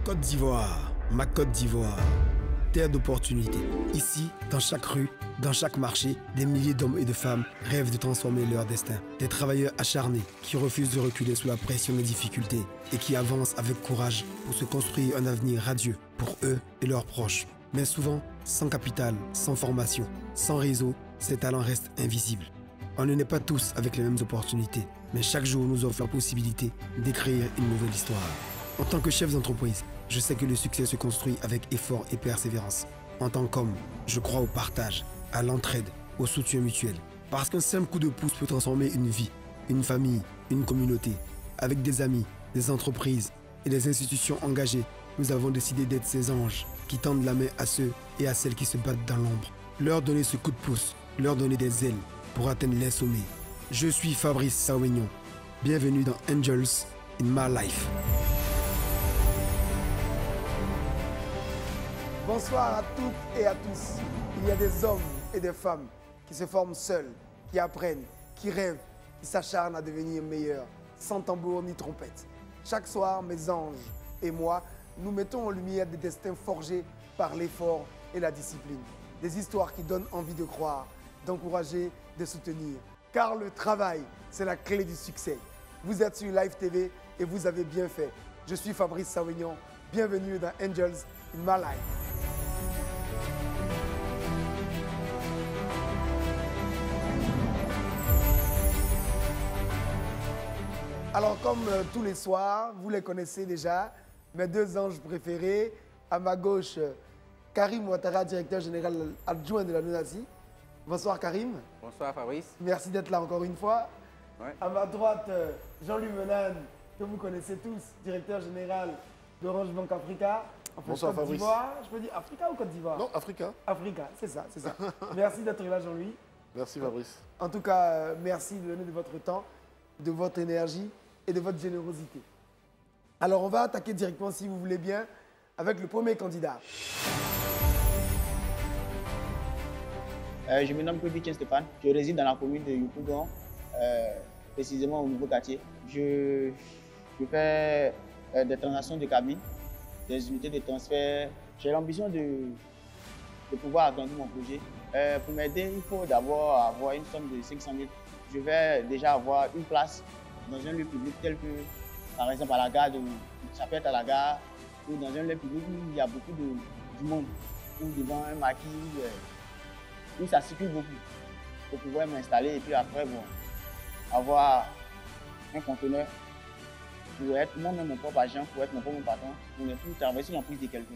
Côte d'Ivoire, ma Côte d'Ivoire, terre d'opportunités. Ici, dans chaque rue, dans chaque marché, des milliers d'hommes et de femmes rêvent de transformer leur destin. Des travailleurs acharnés qui refusent de reculer sous la pression des difficultés et qui avancent avec courage pour se construire un avenir radieux pour eux et leurs proches. Mais souvent, sans capital, sans formation, sans réseau, ces talents restent invisibles. On ne naît pas tous avec les mêmes opportunités, mais chaque jour nous offre la possibilité d'écrire une nouvelle histoire. En tant que chef d'entreprise, je sais que le succès se construit avec effort et persévérance. En tant qu'homme, je crois au partage, à l'entraide, au soutien mutuel. Parce qu'un simple coup de pouce peut transformer une vie, une famille, une communauté. Avec des amis, des entreprises et des institutions engagées, nous avons décidé d'être ces anges qui tendent la main à ceux et à celles qui se battent dans l'ombre. Leur donner ce coup de pouce, leur donner des ailes pour atteindre les sommets. Je suis Fabrice Sawignon. Bienvenue dans Angels in My Life. Bonsoir à toutes et à tous. Il y a des hommes et des femmes qui se forment seuls, qui apprennent, qui rêvent, qui s'acharnent à devenir meilleurs, sans tambour ni trompette. Chaque soir, mes anges et moi, nous mettons en lumière des destins forgés par l'effort et la discipline. Des histoires qui donnent envie de croire, d'encourager, de soutenir. Car le travail, c'est la clé du succès. Vous êtes sur Live TV et vous avez bien fait. Je suis Fabrice Sawignon. Bienvenue dans Angels in My Life. Alors, comme tous les soirs, vous les connaissez déjà, mes deux anges préférés. À ma gauche, Karim Ouattara, directeur général adjoint de la NONASI. Bonsoir Karim. Bonsoir Fabrice. Merci d'être là encore une fois. Ouais. À ma droite, Jean-Louis Menane, que vous connaissez tous, directeur général d'Orange Bank Africa. Enfin, bonsoir Côte Fabrice. d'Ivoire. Je peux dire Africa ou Côte d'Ivoire? Non, Africa. Africa, c'est ça, c'est ça. Merci d'être là Jean-Louis. Merci Fabrice. En tout cas, merci de donner de votre temps, de votre énergie et de votre générosité. Alors, on va attaquer directement, si vous voulez bien, avec le premier candidat. Je me nomme Kobi Stéphane. Je réside dans la commune de Yopougon, précisément au nouveau quartier. Je fais des transactions de cabine, des unités de transfert. J'ai l'ambition de pouvoir agrandir mon projet. Pour m'aider, il faut d'abord avoir une somme de 500 000. Je vais déjà avoir une place dans un lieu public tel que, par exemple, à la gare, ça peut être à la gare, ou dans un lieu public où il y a beaucoup du monde, ou devant un maquis, où ça circule beaucoup, pour pouvoir m'installer et puis après, bon, avoir un conteneur pour être moi-même mon propre agent, pour être mon propre patron, pour ne plus travailler sur l'emprise de quelqu'un.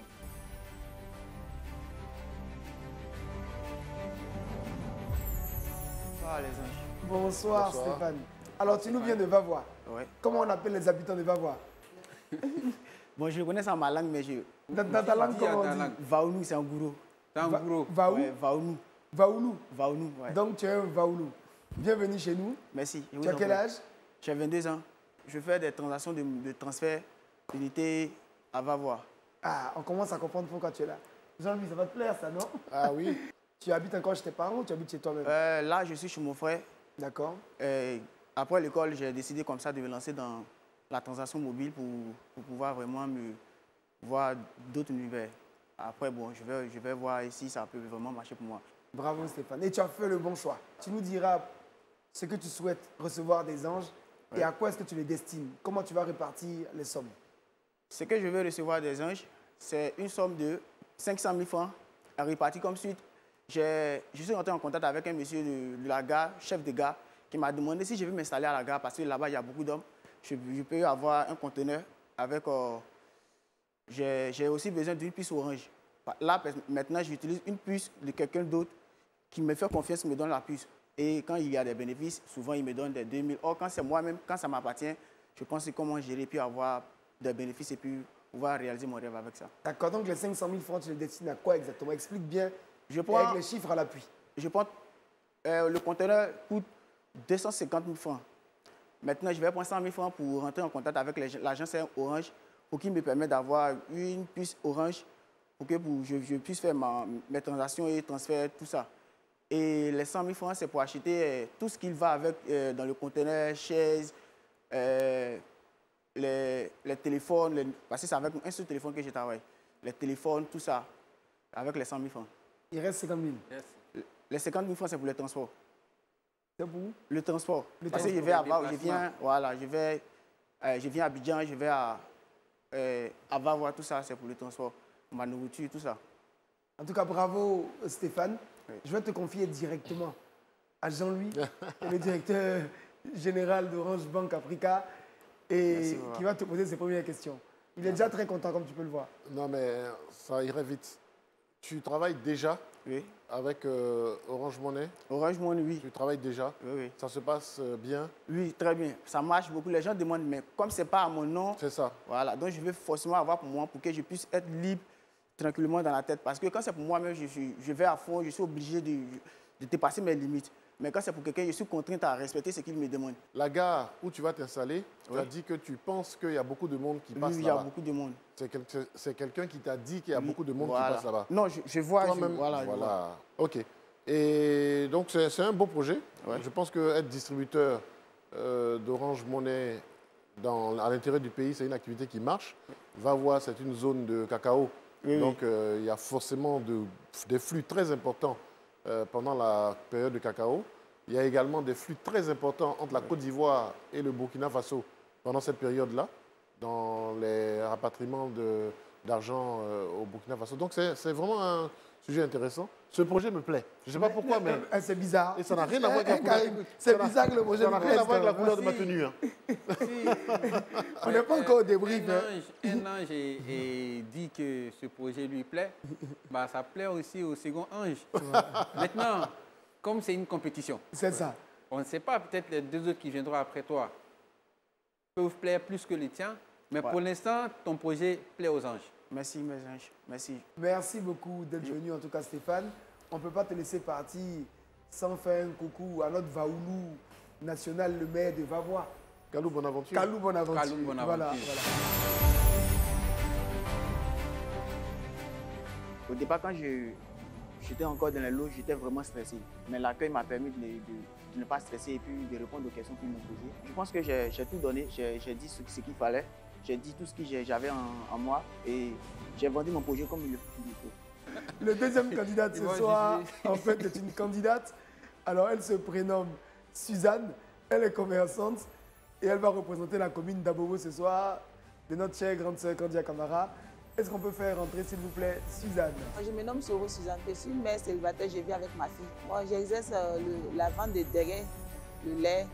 Bonsoir les anges. Bonsoir, Bonsoir. Stéphane. Alors, tu nous viens de Vavois. Ouais. Comment on appelle les habitants de Vavois? Bon, je connais ça en ma langue, mais je... Dans ta langue, Dis à comment ta on dit? langue. Vaounou, c'est un gourou. T'es un gros. Vaou? Ouais, Vaounou. Vaoulou. Vaounou, ouais. Donc, tu es un Vaoulou. Bienvenue chez nous. Merci. Je vous Tu as en quel prie. âge? J'ai 22 ans. Je fais des transactions de transfert d'unité à Vavois. Ah, on commence à comprendre pourquoi tu es là. Jean-Louis, ça va te plaire, ça, non? Ah oui. Tu habites encore chez tes parents ou tu habites chez toi-même? Là, je suis chez mon frère. D'accord. Après l'école, j'ai décidé comme ça de me lancer dans la transaction mobile pour pouvoir vraiment me voir d'autres univers. Après, bon, je vais voir si ça peut vraiment marcher pour moi. Bravo, Stéphane. Et tu as fait le bon choix. Tu nous diras ce que tu souhaites recevoir des anges et à quoi est-ce que tu les destines? Comment tu vas répartir les sommes? Ce que je veux recevoir des anges, c'est une somme de 500 000 francs à répartir comme suite. Je suis rentré en contact avec un monsieur de la gare, chef de gare, qui m'a demandé si je veux m'installer à la gare parce que là-bas, il y a beaucoup d'hommes. Je peux avoir un conteneur avec... j'ai aussi besoin d'une puce Orange. Là, maintenant, j'utilise une puce de quelqu'un d'autre qui me fait confiance, me donne la puce. Et quand il y a des bénéfices, souvent, il me donne des 2000. Or, quand c'est moi-même, quand ça m'appartient, je pense comment gérer puis avoir des bénéfices et puis pouvoir réaliser mon rêve avec ça. D'accord, donc les 500 000 francs, tu les destines à quoi exactement? Explique bien Je avec prends, les chiffres à l'appui. je prends le conteneur coûte 250 000 francs. Maintenant, je vais prendre 100 000 francs pour rentrer en contact avec l'agence Orange pour qu'il me permette d'avoir une puce Orange pour que je puisse faire mes transactions et transferts, tout ça. Et les 100 000 francs, c'est pour acheter tout ce qu'il va avec dans le conteneur, chaises, les téléphones, parce que c'est avec un seul téléphone que je travaille. Les téléphones, tout ça, avec les 100 000 francs. Il reste 50 000. Yes. Les 50 000 francs, c'est pour le transport. C'est pour où? Le transport. Le Parce que je transport, vais à, le je viens, voilà, je viens à Abidjan, je vais à Vavois, tout ça, c'est pour le transport. Ma nourriture, tout ça. En tout cas, bravo Stéphane. Oui. Je vais te confier directement à Jean-Louis, le directeur général d'Orange Bank Africa, et Merci, qui va te poser ses premières questions. Il est déjà très content, comme tu peux le voir. Non, mais ça irait vite. Tu travailles déjà Oui. avec Orange Money. Orange Money, oui. Tu travailles déjà. Oui, oui. Ça se passe bien. Oui, très bien. Ça marche beaucoup. Les gens demandent, mais comme ce n'est pas à mon nom, C'est ça. voilà. Donc, je veux forcément avoir pour moi, pour que je puisse être libre, tranquillement dans la tête. Parce que quand c'est pour moi-même, je vais à fond, je suis obligé de dépasser mes limites. Mais quand c'est pour quelqu'un, je suis contrainte à respecter ce qu'il me demande. La gare où tu vas t'installer, tu Oui. as dit que tu penses qu'il y a beaucoup de monde qui passe Oui, il y a là-bas. beaucoup de monde. C'est quelqu'un qui t'a dit qu'il y a Oui, beaucoup de monde voilà. qui passe là-bas. Non, je vois. Toi-même, Voilà, je vois. voilà. OK. Et donc, c'est un beau projet. Ouais. Je pense qu'être distributeur d'Orange Money à l'intérieur du pays, c'est une activité qui marche. Va voir, c'est une zone de cacao. Oui, Donc, il y a forcément des flux très importants pendant la période de cacao. Il y a également des flux très importants entre la Côte d'Ivoire et le Burkina Faso pendant cette période-là, dans les rapatriements d'argent au Burkina Faso. Donc, c'est vraiment un sujet intéressant. Ce projet me plaît. Je ne sais pas pourquoi, mais C'est bizarre. et ça n'a rien à voir avec la couleur. Karim, c'est bizarre que le projet Ça n'a me rien à plaise, voir avec la quand même. couleur de ma tenue. Hein. On n'est pas encore au débrief. hein. Un ange et dit que ce projet lui plaît, bah, ça plaît aussi au second ange. Maintenant, comme c'est une compétition, C'est ça. on ne sait pas, peut-être les deux autres qui viendront après toi peuvent plaire plus que les tiens, mais Ouais. pour l'instant, ton projet plaît aux anges. Merci, mes anges. Merci. Merci beaucoup d'être venu, en tout cas, Stéphane. On ne peut pas te laisser partir sans faire un coucou à notre Vaoulou national, le maire de Vavois. Kalou, bonne aventure. Kalou Bonaventure. Kalou Bonaventure. Voilà. Au départ, quand j'étais encore dans les lots, j'étais vraiment stressé. Mais l'accueil m'a permis de ne pas stresser et puis de répondre aux questions qu'ils m'ont posées. Je pense que j'ai tout donné, j'ai dit ce qu'il fallait, j'ai dit tout ce que j'avais en moi et j'ai vendu mon projet comme il le faut. Le deuxième candidat de Et ce moi, soir, en fait, est une candidate. Alors, elle se prénomme Suzanne. Elle est commerçante et elle va représenter la commune d'Abobo ce soir de notre chère grande sœur Candia Camara. Est-ce qu'on peut faire rentrer, s'il vous plaît, Suzanne? Je me nomme Soro Suzanne, je suis mère célibataire, je vis avec ma fille. Moi, j'exerce la vente de derrière, le lait,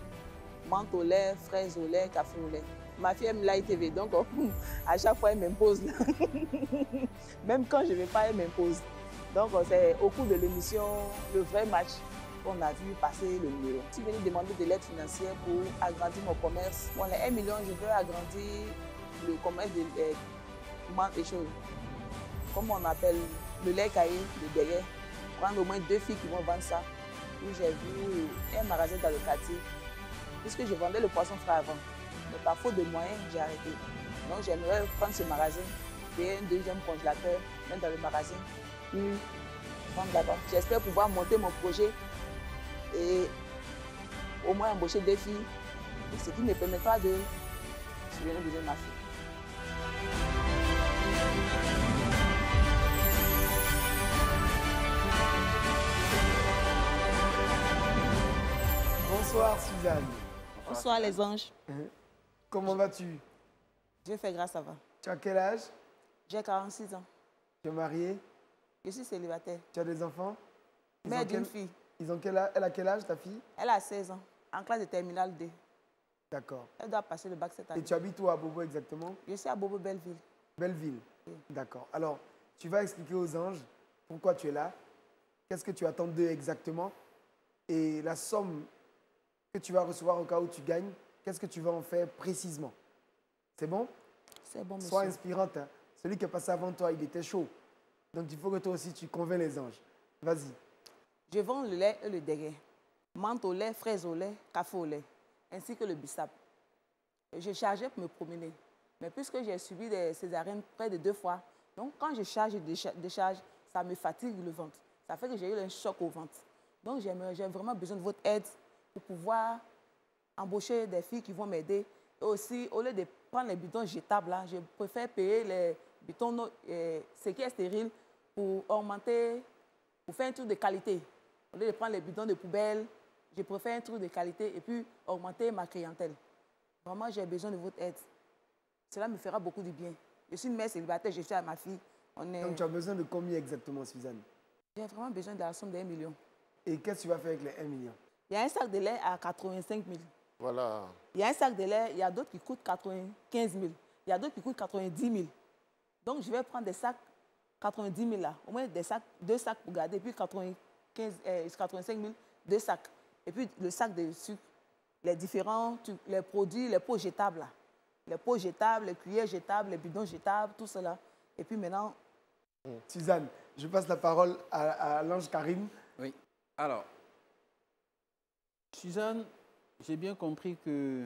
menthe au lait, fraises au lait, café au lait. Ma fille aime l'ITV, donc à chaque fois, elle m'impose. Même quand je ne vais pas, elle m'impose. Donc, c'est au cours de l'émission, le vrai match, qu'on a vu passer le numéro. Je suis venue demander de l'aide financière pour agrandir mon commerce. Bon, les 1 million, je veux agrandir le commerce de menthe et choses. Comme on appelle le lait caillé, le derrière. Prendre au moins 2 filles qui vont vendre ça. Où j'ai vu un magasin dans le quartier. Puisque je vendais le poisson frais avant. Mais par faute de moyens, j'ai arrêté. Donc j'aimerais prendre ce magasin, créer un deuxième congélateur, mettre dans le magasin, puis vendre là-bas. J'espère pouvoir monter mon projet et au moins embaucher 2 filles, ce qui me permettra de subvenir aux besoins de ma fille. Bonsoir, Suzanne. Bonsoir les anges. Comment vas-tu? Dieu fait grâce, ça va. Tu as quel âge? J'ai 46 ans. Tu es mariée? Je suis célibataire. Tu as des enfants? Mère d'une fille. Ils ont quel âge? Elle a quel âge, ta fille? Elle a 16 ans, en classe de terminale 2. D'accord. Elle doit passer le bac cette Et année. tu habites où à Bobo exactement? Je suis à Bobo Belleville. Belleville. Oui. D'accord. Alors, tu vas expliquer aux anges pourquoi tu es là, qu'est-ce que tu attends d'eux exactement, et la somme que tu vas recevoir au cas où tu gagnes, qu'est-ce que tu vas en faire précisément. C'est bon? C'est bon, monsieur. Sois inspirante. Hein. Celui qui est passé avant toi, il était chaud. Donc, il faut que toi aussi, tu convaincs les anges. Vas-y. Je vends le lait et le derrière. Menthe au lait, fraises au lait, café au lait, ainsi que le bissap. Je chargeais pour me promener. Mais puisque j'ai subi des césariennes près de 2 fois, donc quand je charge et décharge, ça me fatigue le ventre. Ça fait que j'ai eu un choc au ventre. Donc j'ai vraiment besoin de votre aide pour pouvoir embaucher des filles qui vont m'aider. Et aussi, au lieu de prendre les bidons jetables, là, je préfère payer les bidons ce qui est stérile pour augmenter, pour faire un truc de qualité. Au lieu de prendre les bidons de poubelle, je préfère un truc de qualité et puis augmenter ma clientèle. Vraiment, j'ai besoin de votre aide. Cela me fera beaucoup de bien. Je suis une mère célibataire, je suis à ma fille. Donc tu as besoin de combien exactement, Suzanne? J'ai vraiment besoin de la somme de 1 million. Et qu'est-ce que tu vas faire avec les 1 million? Il y a un sac de lait à 85 000. Voilà. Il y a un sac de lait, il y a d'autres qui coûtent 95 000. Il y a d'autres qui coûtent 90 000. Donc, je vais prendre des sacs 90 000 là. Au moins deux sacs pour garder. Et puis 85 000, deux sacs. Et puis le sac de sucre, les différents les produits, les pots jetables là. Les pots jetables, les cuillères jetables, les bidons jetables, tout cela. Et puis maintenant... Suzanne, je passe la parole à l'ange Karim. Oui. Alors, Suzanne, j'ai bien compris que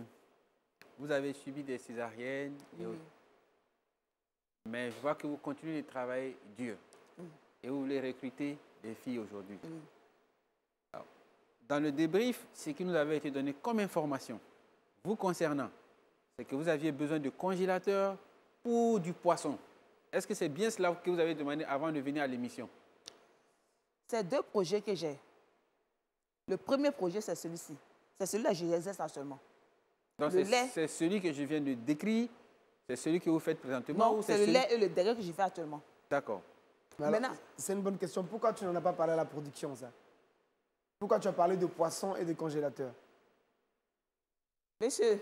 vous avez subi des césariennes. Mais je vois que vous continuez de travailler dur. Et vous voulez recruter des filles aujourd'hui. Dans le débrief, ce qui nous avait été donné comme information, vous concernant, c'est que vous aviez besoin de congélateurs pour du poisson. Est-ce que c'est bien cela que vous avez demandé avant de venir à l'émission? C'est deux projets que j'ai. Le premier projet, c'est celui-ci. C'est celui-là que j'exerce actuellement. Donc, c'est celui que je viens de décrire, c'est celui que vous faites présentement? Non, c'est le lait et le derrière que je fais actuellement. D'accord. Maintenant, c'est une bonne question. Pourquoi tu n'en as pas parlé à la production, ça? Pourquoi tu as parlé de poisson et de congélateur? Monsieur,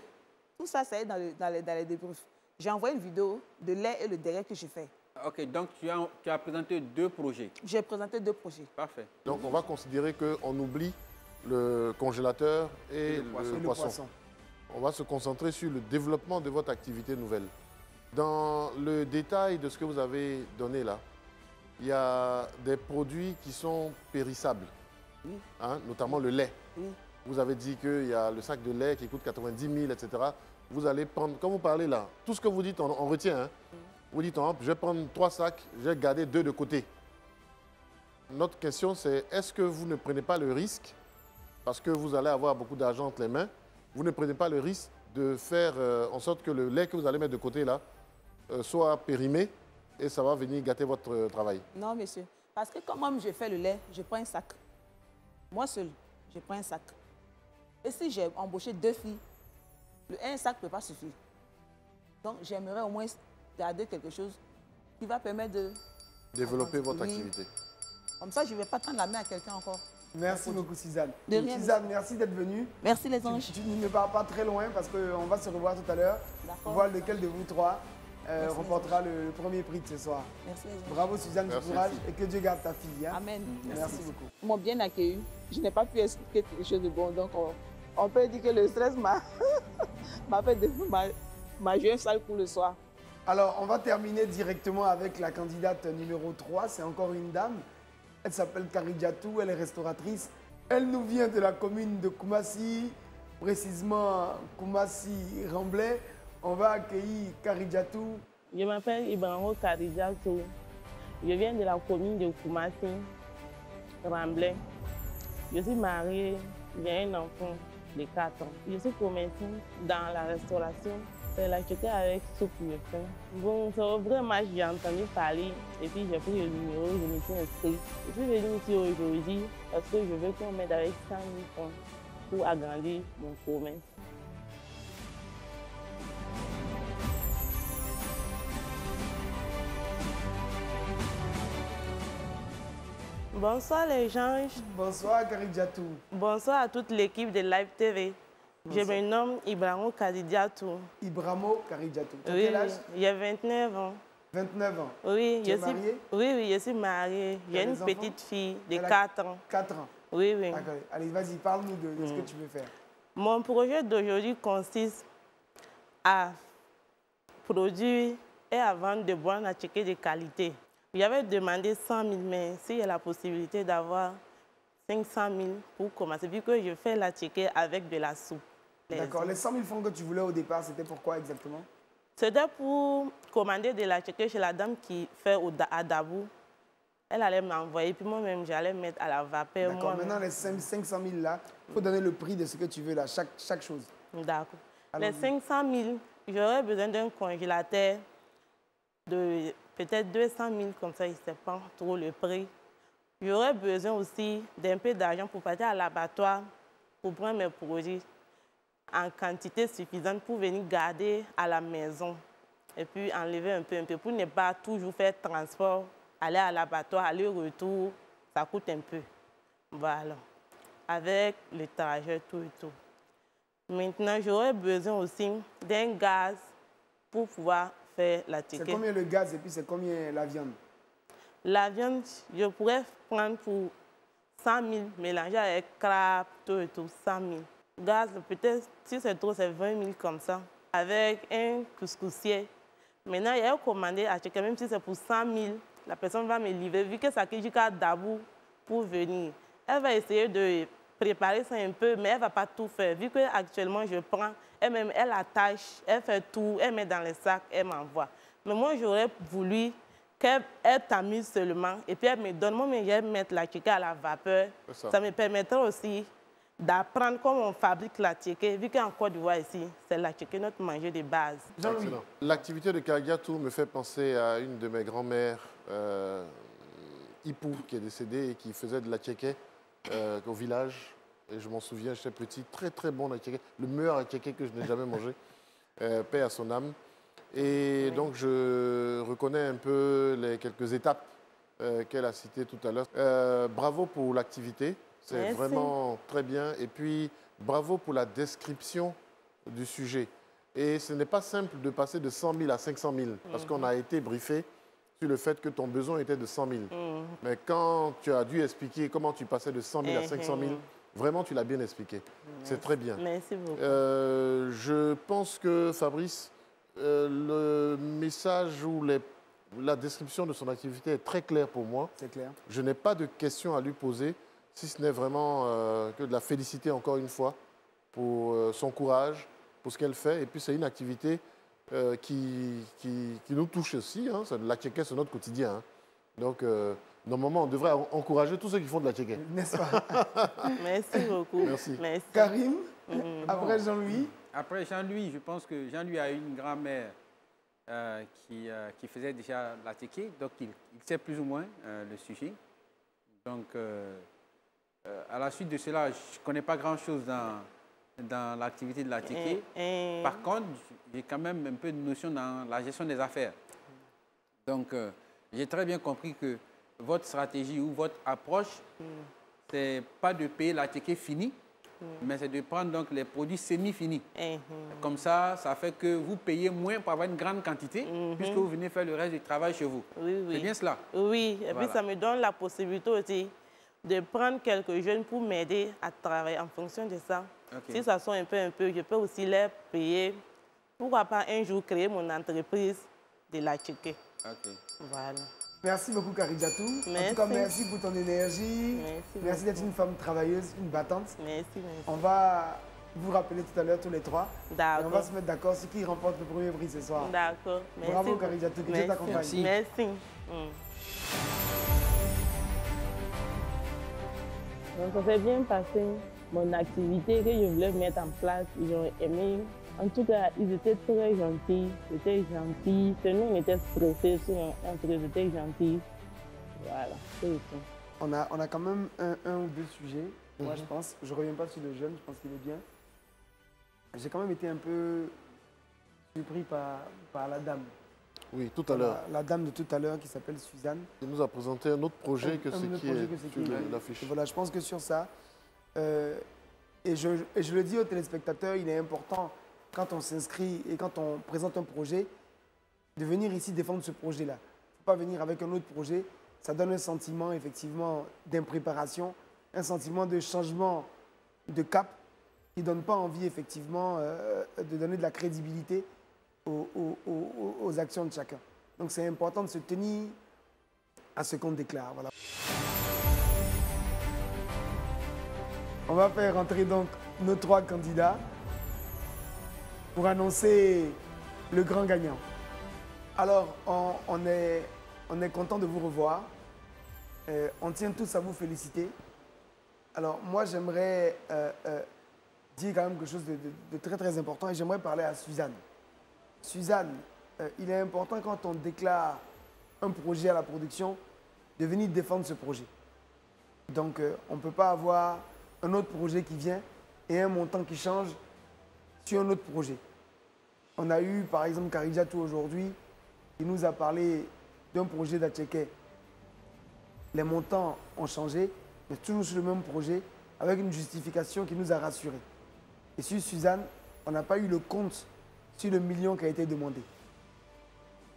tout ça, ça est dans les débriefs. J'ai envoyé une vidéo de lait et le derrière que je fais. Ok, donc tu as présenté deux projets. J'ai présenté deux projets. Parfait. Donc on va considérer qu'on oublie le congélateur et le poisson. On va se concentrer sur le développement de votre activité nouvelle. Dans le détail de ce que vous avez donné là, il y a des produits qui sont périssables, hein, notamment le lait. Vous avez dit qu'il y a le sac de lait qui coûte 90 000, etc. Vous allez prendre, comme vous parlez là, tout ce que vous dites, on retient. Hein. Vous dites, je vais prendre 3 sacs, je vais garder 2 de côté. Notre question, c'est est-ce que vous ne prenez pas le risque, parce que vous allez avoir beaucoup d'argent entre les mains, vous ne prenez pas le risque de faire en sorte que le lait que vous allez mettre de côté là soit périmé et ça va venir gâter votre travail? Non, monsieur. Parce que quand même je fais le lait, je prends un sac. Moi seul, je prends un sac. Et si j'ai embauché 2 filles, un sac ne peut pas suffire. Donc, j'aimerais au moins garder quelque chose qui va permettre de... développer votre activité. Comme ça, je ne vais pas tendre la main à quelqu'un encore. Merci beaucoup, Suzanne. De rien. Suzanne, merci d'être venue. Merci, les anges. Tu ne pars pas très loin parce qu'on va se revoir tout à l'heure. Pour voir lequel de vous trois remportera le premier prix de ce soir. Merci, les anges. Bravo, Suzanne, du courage et que Dieu garde ta fille. Hein. Amen. Merci beaucoup. Ils m'ont bien accueilli. Je n'ai pas pu expliquer quelque chose de bon. Donc, on peut dire que le stress m'a joué un sale coup le soir. Alors, on va terminer directement avec la candidate numéro 3. C'est encore une dame. Elle s'appelle Karidjatou, elle est restauratrice. Elle nous vient de la commune de Koumassi, précisément Koumassi-Remblai. On va accueillir Karidjatou. Je m'appelle Ibrahimo Karidjatou. Je viens de la commune de Koumassi-Remblai. Je suis mariée, j'ai un enfant de 4 ans. Je suis commerçante dans la restauration. C'est la chicken avec soupe de pain. Bon, c'est vraiment, j'ai entendu parler et puis j'ai pris le numéro, je me suis inscrite. Je suis venue ici aujourd'hui parce que je veux qu'on m'aide avec 100 000 francs pour agrandir mon commerce. Bonsoir les gens. Bonsoir Karidjatou. Bonsoir à toute l'équipe de Live TV. Je me nomme Ibrahimo Karidjatou. Ibrahimo Karidjatou. Tu as Oui, quel âge? j'ai 29 ans. 29 ans. Oui, tu es mariée? Oui, je suis mariée. J'ai une petite fille de 4 ans. 4 ans. Oui, oui. D'accord. Allez, vas-y, parle-nous de ce que tu veux faire. Mon projet d'aujourd'hui consiste à produire et à vendre de bonnes attiqués de qualité. J'avais demandé 100 000, mais s'il y a la possibilité d'avoir 500 000 pour commencer, vu que je fais l'attiqué avec de la soupe. D'accord. Les 100 000 francs que tu voulais au départ, c'était pourquoi exactement? C'était pour commander de l'attiqué chez la dame qui fait à Dabou. Elle allait m'envoyer, puis moi-même, j'allais mettre à la vapeur. D'accord. Maintenant, les 500 000 là, il faut donner le prix de ce que tu veux là, chaque chose. D'accord. Les 500 000, j'aurais besoin d'un congélateur de peut-être 200 000, comme ça, je ne sais pas trop le prix. J'aurais besoin aussi d'un peu d'argent pour partir à l'abattoir, pour prendre mes produits en quantité suffisante pour venir garder à la maison. Et puis enlever un peu, pour ne pas toujours faire transport, aller à l'abattoir, aller-retour, ça coûte un peu. Voilà, avec le trajet, tout et tout. Maintenant, j'aurais besoin aussi d'un gaz pour pouvoir faire la ticket. C'est combien le gaz et puis c'est combien la viande? La viande, je pourrais prendre pour 100 000, mélanger avec crabe, tout et tout, 100 000. Gaz, peut-être, si c'est trop, c'est 20 000 comme ça, avec un couscoussier. Maintenant, il y a commandé à quelqu'un, même si c'est pour 100 000, la personne va me livrer, vu que ça jusqu'à Dabou pour venir. Elle va essayer de préparer ça un peu, mais elle ne va pas tout faire. Vu qu'actuellement, je prends, elle-même, elle attache, elle fait tout, elle met dans les sacs, elle m'envoie. Mais moi, j'aurais voulu qu'elle tamise seulement, et puis elle me donne, moi, je vais mettre la ticket à la vapeur. Ça me permettra aussi d'apprendre comment on fabrique la ticket, vu qu'en Côte d'Ivoire ici, c'est la ticket notre manger de base. L'activité de Karigatou me fait penser à une de mes grand-mères, Ipou, qui est décédée et qui faisait de la ticket au village. Et je m'en souviens, j'étais petit, très très bon la ticket, le meilleur ticket que je n'ai jamais mangé, paix à son âme. Et donc je reconnais un peu les quelques étapes qu'elle a citées tout à l'heure. Bravo pour l'activité. C'est vraiment très bien. Et puis, bravo pour la description du sujet. Et ce n'est pas simple de passer de 100 000 à 500 000, parce qu'on a été briefé sur le fait que ton besoin était de 100 000. Mais quand tu as dû expliquer comment tu passais de 100 000 à 500 000, vraiment, tu l'as bien expliqué. C'est très bien. Merci beaucoup. Je pense que, Fabrice, le message ou la description de son activité est très claire pour moi. C'est clair. Je n'ai pas de questions à lui poser, si ce n'est vraiment que de la féliciter encore une fois pour son courage, pour ce qu'elle fait. Et puis, c'est une activité qui nous touche aussi. Hein. La tchéké, c'est notre quotidien. Hein. Donc, normalement, on devrait encourager tous ceux qui font de la tchéké. N'est-ce pas? Merci beaucoup. Merci. Merci. Karim, après Jean-Louis. Après Jean-Louis, je pense que Jean-Louis a une grand-mère qui faisait déjà la tchéké, donc il sait plus ou moins le sujet. Donc, à la suite de cela, je ne connais pas grand-chose dans l'activité de la tchéké. Par contre, j'ai quand même un peu de notion dans la gestion des affaires. Donc, j'ai très bien compris que votre stratégie ou votre approche, ce n'est pas de payer la tchéké finie, mais c'est de prendre donc les produits semi-finis. Comme ça, ça fait que vous payez moins pour avoir une grande quantité, puisque vous venez faire le reste du travail chez vous. C'est bien cela? Oui, et puis ça me donne la possibilité aussi de prendre quelques jeunes pour m'aider à travailler en fonction de ça. Si ça sort un peu, je peux aussi les payer. Pourquoi pas un jour créer mon entreprise de la tchéké. Voilà. Merci beaucoup, Karigatou. En tout cas, merci pour ton énergie. Merci d'être une femme travailleuse, une battante. Merci. On va vous rappeler tout à l'heure, tous les trois. D'accord. On va se mettre d'accord sur qui remporte le premier prix ce soir. D'accord. Bravo, Karigatou, que Dieu t'accompagne. Merci. Donc, ça s'est bien passé. Mon activité que je voulais mettre en place, ils ont aimé. En tout cas, ils étaient très gentils. C'était gentil. Nous, on était stressés sur ils étaient gentils. Voilà, c'est tout. On a quand même un ou deux sujets. Moi, je pense. Je ne reviens pas sur le jeune, je pense qu'il est bien. J'ai quand même été un peu surpris par la dame. Oui, tout à l'heure. La dame de tout à l'heure qui s'appelle Suzanne. Elle nous a présenté un autre projet que ce qui est sur l'affiche. Voilà, je pense que sur ça, et je le dis aux téléspectateurs, il est important, quand on s'inscrit et quand on présente un projet, de venir ici défendre ce projet-là. Il ne faut pas venir avec un autre projet. Ça donne un sentiment, effectivement, d'impréparation, un sentiment de changement de cap qui ne donne pas envie, effectivement, de donner de la crédibilité aux actions de chacun. Donc, c'est important de se tenir à ce qu'on déclare. Voilà. On va faire rentrer donc nos trois candidats pour annoncer le grand gagnant. Alors, on est content de vous revoir. On tient tous à vous féliciter. Alors, moi, j'aimerais dire quand même quelque chose de très, très important et j'aimerais parler à Suzanne. Suzanne, il est important quand on déclare un projet à la production de venir défendre ce projet. Donc, on ne peut pas avoir un autre projet qui vient et un montant qui change sur un autre projet. On a eu, par exemple, Karidjatou aujourd'hui, qui nous a parlé d'un projet d'Atcheke. Les montants ont changé, mais toujours sur le même projet, avec une justification qui nous a rassurés. Et sur Suzanne, on n'a pas eu le compte sur le million qui a été demandé.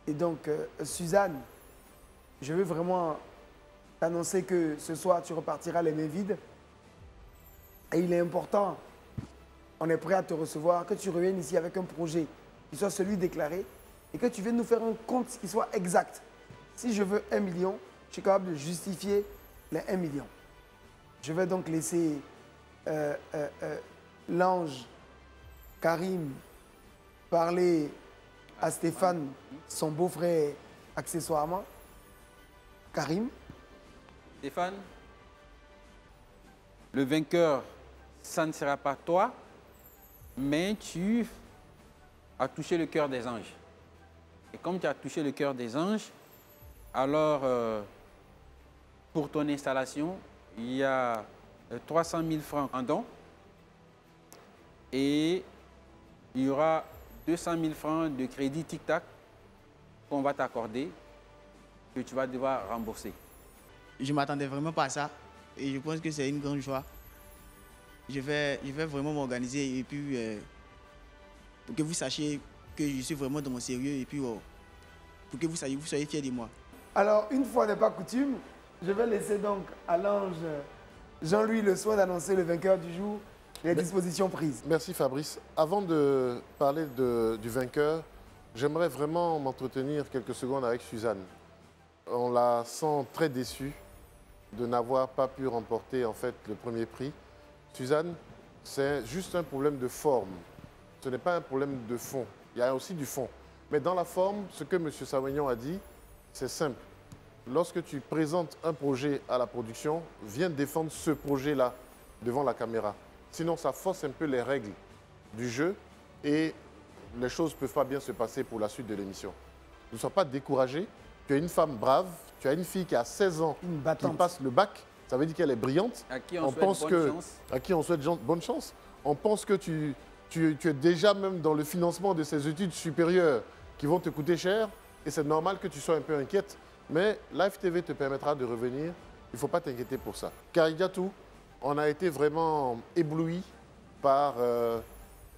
Et donc, Suzanne, je veux vraiment t'annoncer que ce soir, tu repartiras les mains vides. Et il est important, on est prêt à te recevoir, que tu reviennes ici avec un projet qui soit celui déclaré et que tu viennes nous faire un compte qui soit exact. Si je veux 1 million, je suis capable de justifier les 1 million. Je vais donc laisser l'ange Karim parler à Stéphane, son beau-frère, accessoirement. Karim. Stéphane, le vainqueur, ça ne sera pas toi, mais tu as touché le cœur des anges. Et comme tu as touché le cœur des anges, alors pour ton installation, il y a 300 000 francs en don et il y aura 200 000 francs de crédit tic-tac qu'on va t'accorder, que tu vas devoir rembourser. Je ne m'attendais vraiment pas à ça et je pense que c'est une grande joie. Je vais vraiment m'organiser et puis pour que vous sachiez que je suis vraiment dans mon sérieux et puis pour que vous soyez fiers de moi. Alors, une fois n'est pas coutume, je vais laisser donc à l'ange Jean-Louis le soin d'annoncer le vainqueur du jour et les dispositions prises. Merci Fabrice. Avant de parler du vainqueur, j'aimerais vraiment m'entretenir quelques secondes avec Suzanne. On la sent très déçue de n'avoir pas pu remporter en fait le premier prix. Suzanne, c'est juste un problème de forme. Ce n'est pas un problème de fond. Il y a aussi du fond. Mais dans la forme, ce que M. Savignon a dit, c'est simple. Lorsque tu présentes un projet à la production, viens défendre ce projet-là devant la caméra. Sinon, ça force un peu les règles du jeu et les choses ne peuvent pas bien se passer pour la suite de l'émission. Ne sois pas découragé. Tu es une femme brave, tu as une fille qui a 16 ans, qui passe le bac, ça veut dire qu'elle est brillante. À qui on souhaite bonne chance. À qui on souhaite bonne chance. On pense que tu es déjà même dans le financement de ces études supérieures qui vont te coûter cher et c'est normal que tu sois un peu inquiète. Mais Live TV te permettra de revenir, il ne faut pas t'inquiéter pour ça. Karidjatou, on a été vraiment éblouis par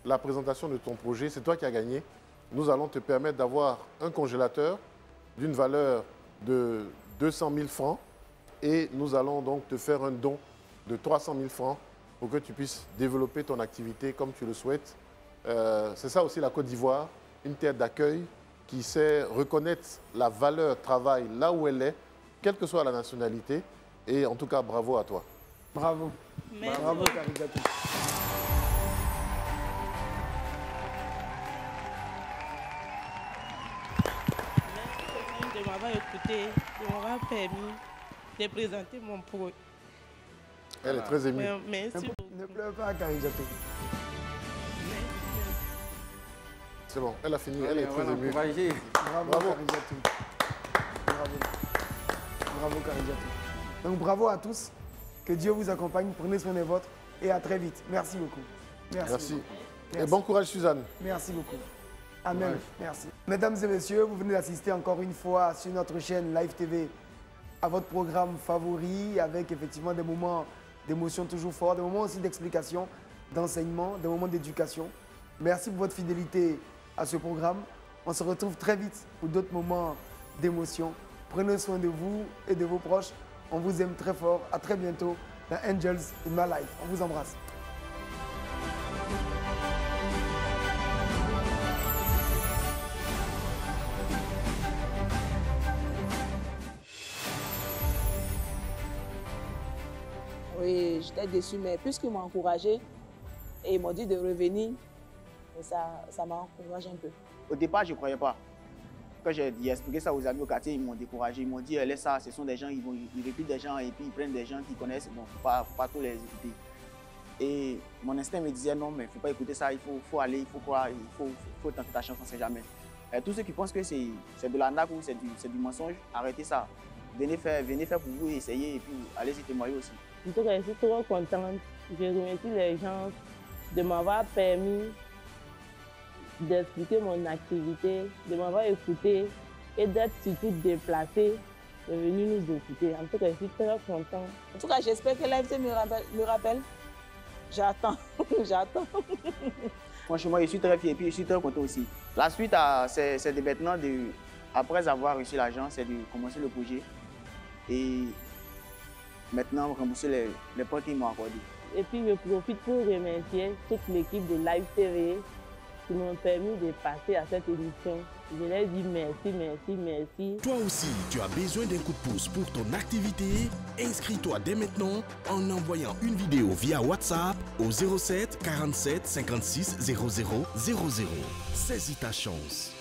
la présentation de ton projet. C'est toi qui as gagné. Nous allons te permettre d'avoir un congélateur d'une valeur de 200 000 francs et nous allons donc te faire un don de 300 000 francs pour que tu puisses développer ton activité comme tu le souhaites. C'est ça aussi la Côte d'Ivoire, une terre d'accueil qui sait reconnaître la valeur travail là où elle est, quelle que soit la nationalité. Et en tout cas, bravo à toi. Bravo. Merci. Bravo, Karidjatou. De m'avoir écouté, de m'avoir permis de présenter mon projet. Elle est très émue. Merci beaucoup. Ne pleure pas, Karidjatou. C'est bon, elle a fini, elle est très émue. Bravo, Karidjatou. Bravo. Bravo, Karidjatou. Donc, bravo à tous. Que Dieu vous accompagne. Prenez soin des vôtres et à très vite. Merci beaucoup. Merci. Beaucoup. Et Merci. bon courage, Suzanne. Merci beaucoup. Amen. Merci. Mesdames et messieurs, vous venez d'assister encore une fois sur notre chaîne Live TV à votre programme favori avec effectivement des moments d'émotion toujours forts, des moments aussi d'explication, d'enseignement, des moments d'éducation. Merci pour votre fidélité à ce programme. On se retrouve très vite pour d'autres moments d'émotion. Prenez soin de vous et de vos proches. On vous aime très fort. À très bientôt dans Angels in My Life. On vous embrasse. Oui, j'étais déçue, mais puisqu'ils m'ont encouragé et ils m'ont dit de revenir, et ça m'a encouragé un peu. Au départ, je ne croyais pas. Quand j'ai expliqué ça aux amis au quartier, ils m'ont découragé. Ils m'ont dit, laisse ça, ce sont des gens, ils recrutent des gens et puis ils prennent des gens qui connaissent. Bon, il ne faut pas tous les écouter. Et mon instinct me disait, non, mais il ne faut pas écouter ça, il faut aller, il faut croire, il faut tenter ta chance, on ne sait jamais. Tous ceux qui pensent que c'est de l'arnaque ou c'est du mensonge, arrêtez ça. Venez faire pour vous, essayer et puis allez-y témoigner aussi. En tout cas, je suis trop contente. Je remercie les gens de m'avoir permis d'expliquer mon activité, de m'avoir écouté et d'être surtout déplacé et venu nous écouter. En tout cas, je suis très contente. En tout cas, j'espère que l'AFC me rappelle. J'attends, j'attends. Franchement, je suis très fier et puis je suis très content aussi. La suite, c'est de maintenant, après avoir reçu l'argent, c'est de commencer le projet et maintenant rembourser les points qu'ils m'ont accordés. Et puis, je profite pour remercier toute l'équipe de Live TV qui m'ont permis de passer à cette émission. Je leur dis merci, merci, merci. Toi aussi, tu as besoin d'un coup de pouce pour ton activité? Inscris-toi dès maintenant en envoyant une vidéo via WhatsApp au 07 47 56 00 00. Saisis ta chance.